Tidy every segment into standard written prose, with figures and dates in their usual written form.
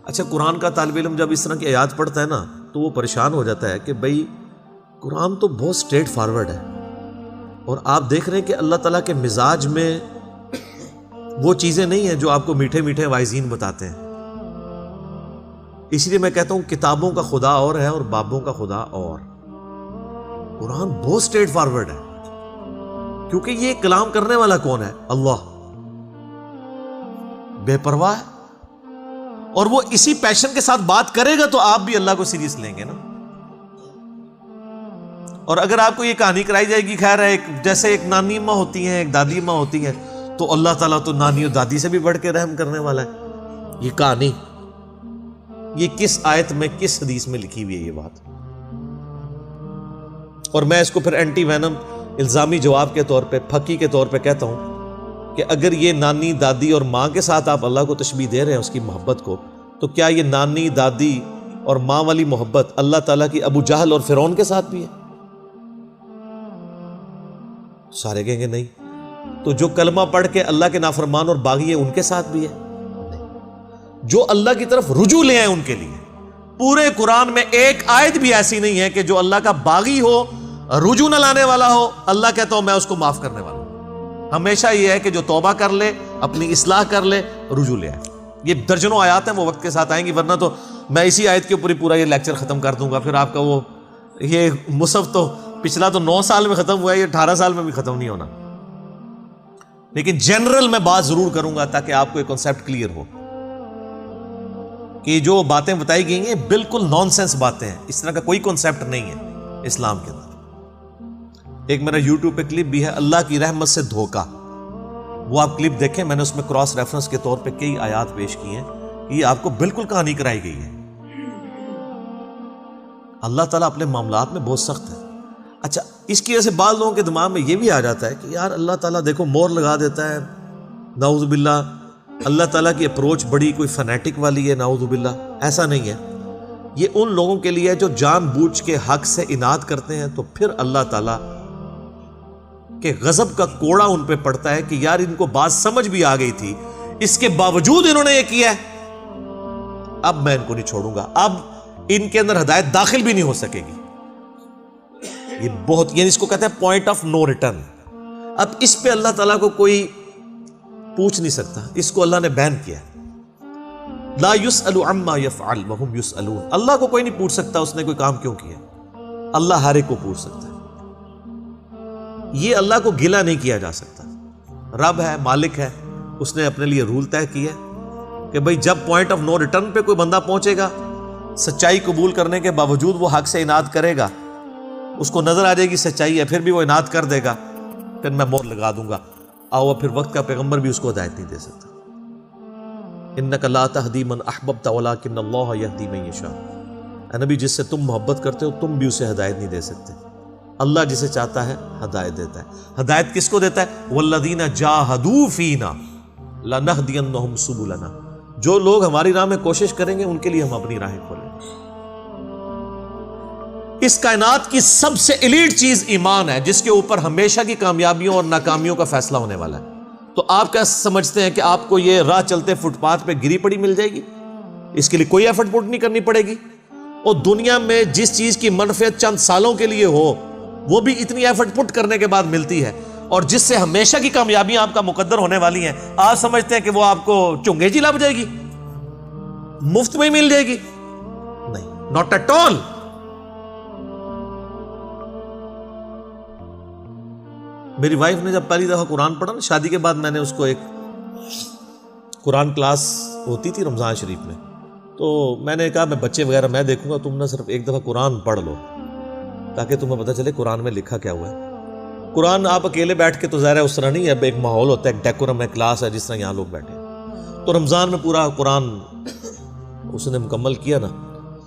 اچھا، قرآن کا طالب علم جب اس طرح کی آیات پڑھتا ہے نا تو وہ پریشان ہو جاتا ہے کہ بھئی قرآن تو بہت سٹریٹ فارورڈ ہے، اور آپ دیکھ رہے ہیں کہ اللہ تعالیٰ کے مزاج میں وہ چیزیں نہیں ہیں جو آپ کو میٹھے میٹھے واعظین بتاتے ہیں۔ اس لیے میں کہتا ہوں کتابوں کا خدا اور ہے اور بابوں کا خدا اور۔ قرآن بہت سٹریٹ فارورڈ ہے، کیونکہ یہ کلام کرنے والا کون ہے؟ اللہ، بے پرواہ ہے، اور وہ اسی پیشن کے ساتھ بات کرے گا تو آپ بھی اللہ کو سیریس لیں گے نا۔ اور اگر آپ کو یہ کہانی کرائی جائے گی، خیر ہے، جیسے ایک نانی ماں ہوتی ہیں، ایک دادی ماں ہوتی ہیں، تو اللہ تعالیٰ تو نانی اور دادی سے بھی بڑھ کے رحم کرنے والا ہے۔ یہ کہانی، یہ کس آیت میں، کس حدیث میں لکھی ہوئی ہے یہ بات؟ اور میں اس کو پھر اینٹی وینم الزامی جواب کے طور پہ، پھکی کے طور پہ کہتا ہوں کہ اگر یہ نانی دادی اور ماں کے ساتھ آپ اللہ کو تشبیہ دے رہے ہیں اس کی محبت کو، تو کیا یہ نانی دادی اور ماں والی محبت اللہ تعالیٰ کی ابو جہل اور فرعون کے ساتھ بھی ہے؟ سارے کہیں گے نہیں۔ تو جو کلمہ پڑھ کے اللہ کے نافرمان اور باغی ہے ان کے ساتھ بھی ہے؟ نہیں۔ جو اللہ کی طرف رجوع لے آئے ان کے لیے۔ پورے قرآن میں ایک آیت بھی ایسی نہیں ہے کہ جو اللہ کا باغی ہو، رجوع نہ لانے والا ہو، اللہ کہتا ہوں میں اس کو معاف کرنے والا ہوں۔ ہمیشہ یہ ہے کہ جو توبہ کر لے، اپنی اصلاح کر لے، رجوع لے آئے۔ یہ درجنوں آیات ہیں، وہ وقت کے ساتھ آئیں گی، ورنہ تو میں اسی آیت کے اوپر ہی پورا یہ لیکچر ختم کر دوں گا، پھر آپ کا وہ یہ مصحف تو پچھلا تو 9 سال میں ختم ہوا ہے، یہ 18 سال میں بھی ختم نہیں ہونا۔ لیکن جنرل میں بات ضرور کروں گا تاکہ آپ کو ایک کنسیپٹ کلیئر ہو کہ جو باتیں بتائی گئی ہیں بالکل نان سینس باتیں ہیں، اس طرح کا کوئی کنسیپٹ نہیں ہے اسلام کے اندر۔ ایک میرا یوٹیوب پہ کلپ بھی ہے، اللہ کی رحمت سے دھوکہ، وہ آپ کلپ دیکھیں، میں نے اس میں کراس ریفرنس کے طور پہ کئی آیات پیش کی ہیں، یہ آپ کو بالکل کہانی کرائی گئی ہے۔ اللہ تعالیٰ اپنے معاملات میں بہت سخت ہے۔ اچھا، اس کی وجہ سے بعض لوگوں کے دماغ میں یہ بھی آ جاتا ہے کہ یار اللہ تعالیٰ دیکھو مور لگا دیتا ہے، نعوذ باللہ، اللہ تعالیٰ کی اپروچ بڑی کوئی فنیٹک والی ہے، نعوذ باللہ۔ ایسا نہیں ہے، یہ ان لوگوں کے لیے جو جان بوجھ کے حق سے اناد کرتے ہیں، تو پھر اللہ تعالیٰ کہ غضب کا کوڑا ان پہ پڑتا ہے کہ یار ان کو بات سمجھ بھی آ گئی تھی، اس کے باوجود انہوں نے یہ کیا ہے، اب میں ان کو نہیں چھوڑوں گا، اب ان کے اندر ہدایت داخل بھی نہیں ہو سکے گی۔ یہ بہت، یعنی اس کو کہتے ہیں پوائنٹ آف نو ریٹرن۔ اب اس پہ اللہ تعالیٰ کو کوئی پوچھ نہیں سکتا، اس کو اللہ نے بین کیا ہے۔ لا يسأل عما يفعل وهم يسألون، اللہ کو کوئی نہیں پوچھ سکتا اس نے کوئی کام کیوں کیا، اللہ ہر ایک کو پوچھ سکتا ہے۔ یہ اللہ کو گلہ نہیں کیا جا سکتا، رب ہے، مالک ہے، اس نے اپنے لیے رول طے کیا کہ بھئی جب پوائنٹ آف نو ریٹرن پہ کوئی بندہ پہنچے گا، سچائی قبول کرنے کے باوجود وہ حق سے اناد کرے گا، اس کو نظر آ جائے گی سچائی ہے، پھر بھی وہ اناد کر دے گا، پھر میں مور لگا دوں گا، آؤ پھر وقت کا پیغمبر بھی اس کو ہدایت نہیں دے سکتا۔ انک لا تہدی من احببت ولکن اللہ یہدی من یشاء، اے نبی جس سے تم محبت کرتے ہو تم بھی اسے ہدایت نہیں دے سکتے، اللہ جسے چاہتا ہے ہدایت دیتا ہے۔ ہدایت کس کو دیتا ہے؟ والذین جاہدوا فینا لنہدینہم سبلنا، جو لوگ ہماری راہ میں کوشش کریں گے ان کے لیے ہم اپنی راہیں کھولیں گے۔ اس کائنات کی سب سے ایلیٹ چیز ایمان ہے، جس کے اوپر ہمیشہ کی کامیابیوں اور ناکامیوں کا فیصلہ ہونے والا ہے۔ تو آپ کیا سمجھتے ہیں کہ آپ کو یہ راہ چلتے فٹ پاتھ پہ گری پڑی مل جائے گی؟ اس کے لیے کوئی ایفرٹ پٹ نہیں کرنی پڑے گی۔ اور دنیا میں جس چیز کی منفعت چند سالوں کے لیے ہو، وہ بھی اتنی ایفرٹ پٹ کرنے کے بعد ملتی ہے، اور جس سے ہمیشہ کی کامیابیاں آپ کا مقدر ہونے والی ہیں، آپ سمجھتے ہیں کہ وہ آپ کو چنگے جی لب جائے گی، مفت میں ہی مل جائے گی؟ نہیں، ناٹ ایٹ آل۔ میری وائف نے جب پہلی دفعہ قرآن پڑھا نا شادی کے بعد، میں نے اس کو ایک قرآن کلاس ہوتی تھی رمضان شریف میں، تو میں نے کہا میں بچے وغیرہ میں دیکھوں گا، تم نہ صرف ایک دفعہ قرآن پڑھ لو تاکہ تمہیں پتہ چلے قرآن میں لکھا کیا ہوا ہے۔ قرآن آپ اکیلے بیٹھ کے تو ظاہر ہے اس طرح نہیں ہے، ایک ماحول ہوتا ہے، ایک ڈیکورم ہے، کلاس ہے جس طرح یہاں لوگ بیٹھے ہیں۔ تو رمضان میں پورا قرآن اس نے مکمل کیا نا،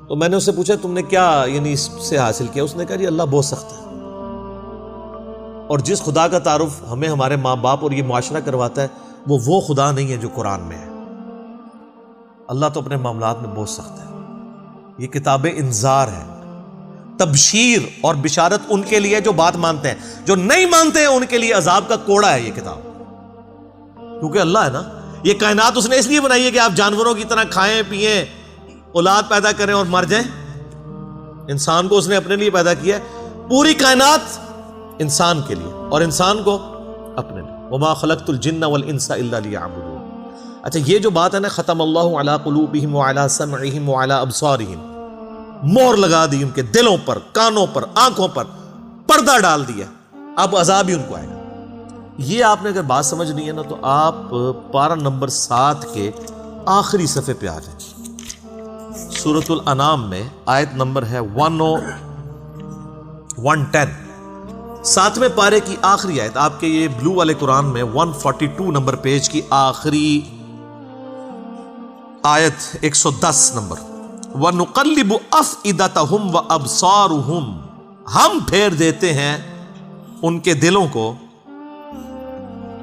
تو میں نے اس سے پوچھا تم نے کیا یعنی اس سے حاصل کیا؟ اس نے کہا جی اللہ بہت سخت ہے، اور جس خدا کا تعارف ہمیں ہمارے ماں باپ اور یہ معاشرہ کرواتا ہے وہ خدا نہیں ہے جو قرآن میں ہے۔ اللہ تو اپنے معاملات میں بہت سخت ہے۔ یہ کتاب انذار ہے، تبشیر اور بشارت ان کے لیے جو بات مانتے ہیں، جو نہیں مانتے ہیں ان کے لیے عذاب کا کوڑا ہے یہ کتاب، کیونکہ اللہ ہے نا، یہ کائنات اس نے اس لیے بنائی ہے کہ آپ جانوروں کی طرح کھائیں پئیں اولاد پیدا کریں اور مر جائیں؟ انسان کو اس نے اپنے لیے پیدا کیا ہے، پوری کائنات انسان کے لیے اور انسان کو اپنے لیے۔ وما خلقت الجن والانس الا لیعبدون۔ اچھا یہ جو بات ہے نا ختم اللہ علی قلوبہم وعلی سمعہم وعلی ابصارہم، مور لگا دی ان کے دلوں پر، کانوں پر، آنکھوں پر پردہ ڈال دیا، اب عذاب ہی ان کو آئے گا۔ یہ آپ نے اگر بات سمجھنی ہے نا تو آپ پارہ نمبر 7 کے آخری صفحے پہ آ جائیں، سورۃ الانعام میں آیت نمبر ہے 110، 7ویں پارے کی آخری آیت، آپ کے یہ بلو والے قرآن میں 142 نمبر پیج کی آخری آیت 110 نمبر، وَنُقَلِّبُ أَفْئِدَتَهُمْ وَأَبْصَارُهُمْ، ہم پھیر دیتے ہیں ان کے دلوں کو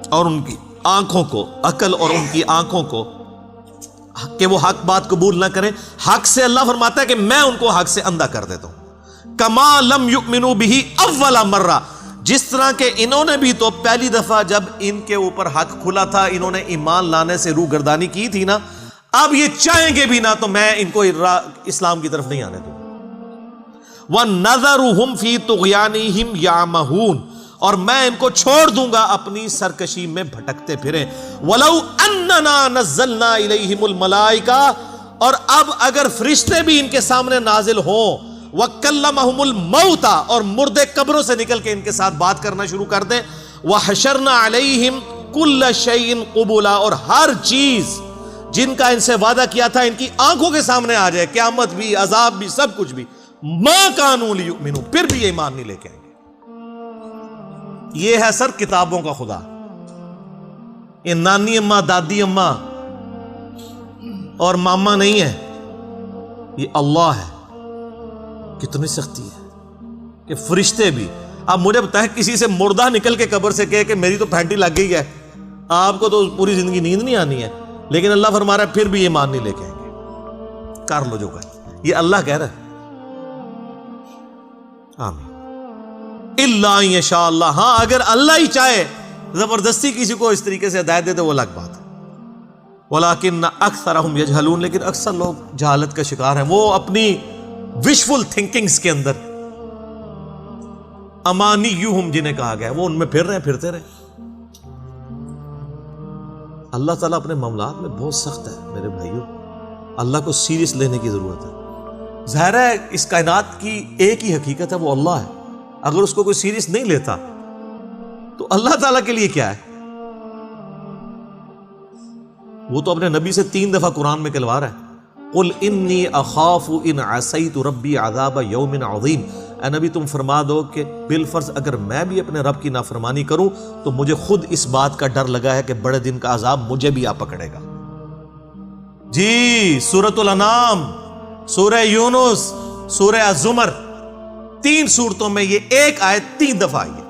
اور ان کی آنکھوں کو، عقل اور ان کی آنکھوں کو، کہ وہ حق بات قبول نہ کریں۔ حق سے اللہ فرماتا ہے کہ میں ان کو حق سے اندھا کر دیتا ہوں۔ کما لم یؤمنوا بہ اول مرہ، جس طرح کہ انہوں نے بھی تو پہلی دفعہ جب ان کے اوپر حق کھلا تھا انہوں نے ایمان لانے سے روح گردانی کی تھی نا، اب یہ چاہیں گے بھی نہ تو میں ان کو اسلام کی طرف نہیں آنے دوں۔ وَنَذَرُهُمْ فِي طُغْيَانِهِمْ يَعْمَهُونَ، اور میں ان کو چھوڑ دوں گا اپنی سرکشی میں بھٹکتے پھریں۔ وَلَوْ أَنَّنَا نَزَّلْنَا إِلَيْهِمُ الْمَلَائِكَةَ، اور اب اگر فرشتے بھی ان کے سامنے نازل ہوں، وَكَلَّمَهُمُ الْمَوْتَى، اور مردے قبروں سے نکل کے ان کے ساتھ بات کرنا شروع کر دیں، وَحَشَرْنَا عَلَيْهِمْ كُلَّ شَيْءٍ قُبُولًا، اور ہر چیز جن کا ان سے وعدہ کیا تھا ان کی آنکھوں کے سامنے آ جائے، قیامت بھی، عذاب بھی، سب کچھ بھی، مَا كَانُوا لِيُؤْمِنُوا، پھر بھی یہ ایمان نہیں لے کے آئیں گے۔ یہ ہے سر کتابوں کا خدا، یہ نانی اماں، دادی اماں اور ماما نہیں ہے، یہ اللہ ہے۔ کتنی سختی ہے کہ فرشتے بھی، اب مجھے بتائیں کسی سے مردہ نکل کے قبر سے کہے کہ میری تو پھینٹی لگ گئی ہے، آپ کو تو پوری زندگی نیند نہیں آنی ہے، لیکن اللہ فرما رہا ہے پھر بھی یہ ایمان نہیں لے کے آئیں گے، کر لو جو کہے، یہ اللہ کہہ رہا ہے۔ آمین۔ الا ان یشاء اللہ، ہاں اگر اللہ ہی چاہے زبردستی کسی کو اس طریقے سے ہدایت دے دے وہ الگ بات ہے۔ ولیکن اکثرہم یجہلون، لیکن اکثر لوگ جہالت کا شکار ہیں، وہ اپنی وشفل تھنکنگز کے اندر، امانیہم جنہیں کہا گیا ہے، وہ ان میں پھر رہے ہیں، پھرتے رہے۔ اللہ تعالیٰ اپنے معاملات میں بہت سخت ہے میرے بھائیوں، اللہ کو سیریس لینے کی ضرورت ہے۔ ظاہر ہے اس کائنات کی ایک ہی حقیقت ہے، وہ اللہ ہے، اگر اس کو کوئی سیریس نہیں لیتا تو اللہ تعالیٰ کے لیے کیا ہے؟ وہ تو اپنے نبی سے 3 دفعہ قرآن میں کہلوا رہا ہے، قل انی اخاف ان عصیت ربی عذاب یوم عظیم، اے نبی تم فرما دو کہ بالفرض اگر میں بھی اپنے رب کی نافرمانی کروں تو مجھے خود اس بات کا ڈر لگا ہے کہ بڑے دن کا عذاب مجھے بھی آ پکڑے گا۔ جی سورۃ الانعام، سورہ یونس، سورہ الزمر، 3 سورتوں میں یہ ایک آیت 3 دفعہ آئی ہے۔